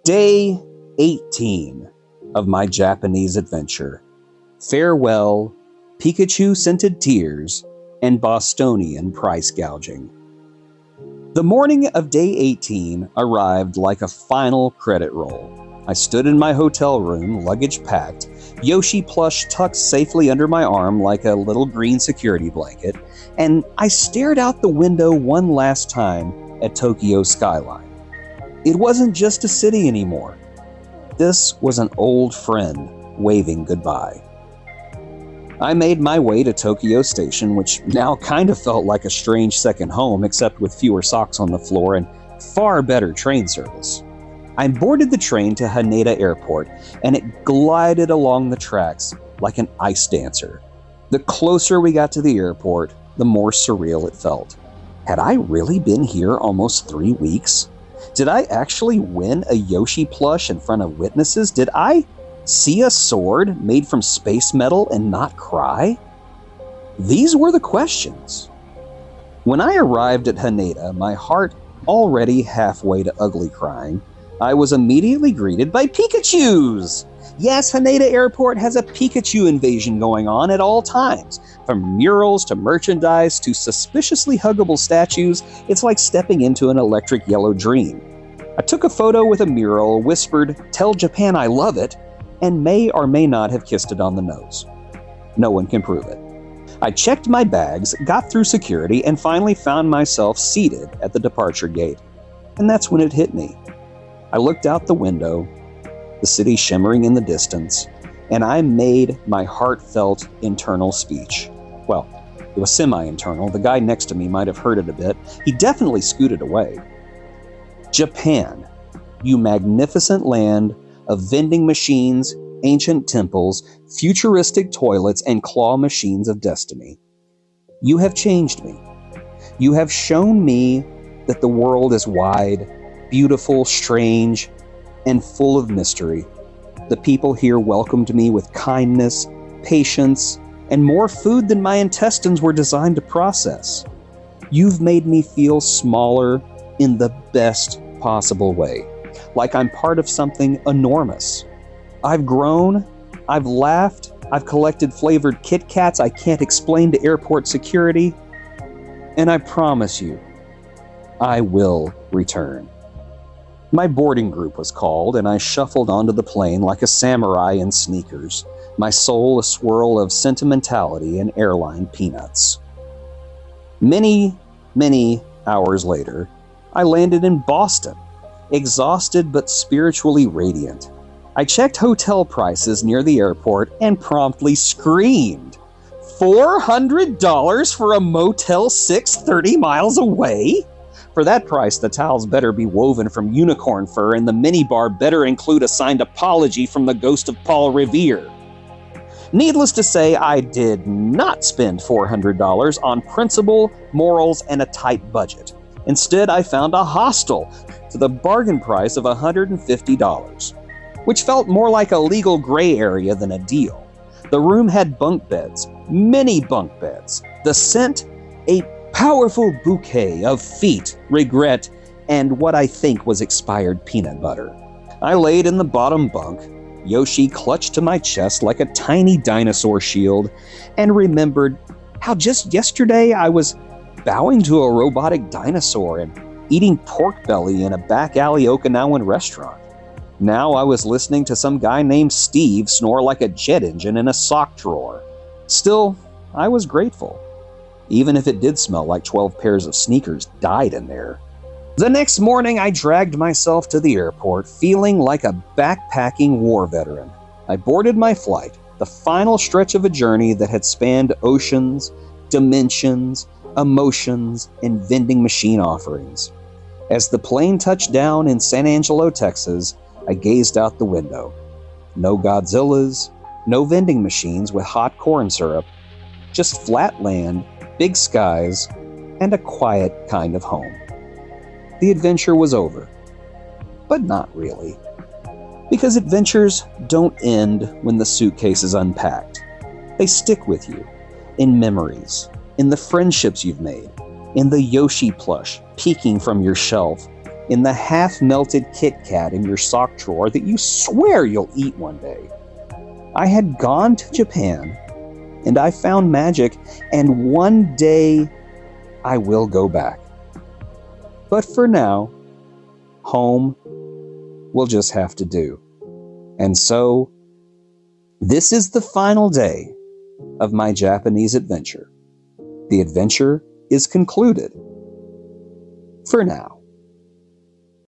Day 18 of my Japanese adventure. Farewell, Pikachu-scented tears, and Bostonian price gouging. The morning of day 18 arrived like a final credit roll. I stood in my hotel room, luggage packed, Yoshi plush tucked safely under my arm like a little green security blanket, and I stared out the window one last time at Tokyo's skyline. It wasn't just a city anymore. This was an old friend waving goodbye. I made my way to Tokyo Station, which now kind of felt like a strange second home, except with fewer socks on the floor and far better train service. I boarded the train to Haneda Airport, and it glided along the tracks like an ice dancer. The closer we got to the airport, the more surreal it felt. Had I really been here almost 3 weeks? Did I actually win a Yoshi plush in front of witnesses? Did I see a sword made from space metal and not cry? These were the questions. When I arrived at Haneda, my heart already halfway to ugly crying, I was immediately greeted by Pikachus! Yes, Haneda Airport has a Pikachu invasion going on at all times. From murals to merchandise to suspiciously huggable statues, it's like stepping into an electric yellow dream. I took a photo with a mural, whispered, "Tell Japan I love it," and may or may not have kissed it on the nose. No one can prove it. I checked my bags, got through security, and finally found myself seated at the departure gate. And that's when it hit me. I looked out the window, the city shimmering in the distance, and I made my heartfelt internal speech. Well, it was semi-internal. The guy next to me might have heard it a bit. He definitely scooted away. Japan, you magnificent land of vending machines, ancient temples, futuristic toilets, and claw machines of destiny. You have changed me. You have shown me that the world is wide, beautiful, strange, and full of mystery. The people here welcomed me with kindness, patience, and more food than my intestines were designed to process. You've made me feel smaller in the best possible way, like I'm part of something enormous. I've grown, I've laughed, I've collected flavored Kit Kats I can't explain to airport security, and I promise you, I will return. My boarding group was called, and I shuffled onto the plane like a samurai in sneakers, my soul a swirl of sentimentality and airline peanuts. Many hours later, I landed in Boston, exhausted but spiritually radiant. I checked hotel prices near the airport and promptly screamed. $400 for a Motel 6 30 miles away? For that price, the towels better be woven from unicorn fur and the minibar better include a signed apology from the ghost of Paul Revere. Needless to say, I did not spend $400 on principle, morals, and a tight budget. Instead, I found a hostel to the bargain price of $150, which felt more like a legal gray area than a deal. The room had bunk beds, many bunk beds, the scent, a powerful bouquet of feet, regret, and what I think was expired peanut butter. I laid in the bottom bunk, Yoshi clutched to my chest like a tiny dinosaur shield, and remembered how just yesterday I was bowing to a robotic dinosaur and eating pork belly in a back alley Okinawan restaurant. Now I was listening to some guy named Steve snore like a jet engine in a sock drawer. Still, I was grateful, even if it did smell like 12 pairs of sneakers dyed in there. The next morning, I dragged myself to the airport, feeling like a backpacking war veteran. I boarded my flight, the final stretch of a journey that had spanned oceans, dimensions, emotions, and vending machine offerings. As the plane touched down in San Angelo, Texas, I gazed out the window. No Godzillas, no vending machines with hot corn syrup, just flat land, big skies, and a quiet kind of home. The adventure was over, but not really. Because adventures don't end when the suitcase is unpacked. They stick with you, in memories, in the friendships you've made, in the Yoshi plush peeking from your shelf, in the half-melted Kit Kat in your sock drawer that you swear you'll eat one day. I had gone to Japan, and I found magic, and one day I will go back. But for now, home will just have to do. And so, this is the final day of my Japanese adventure. The adventure is concluded. For now.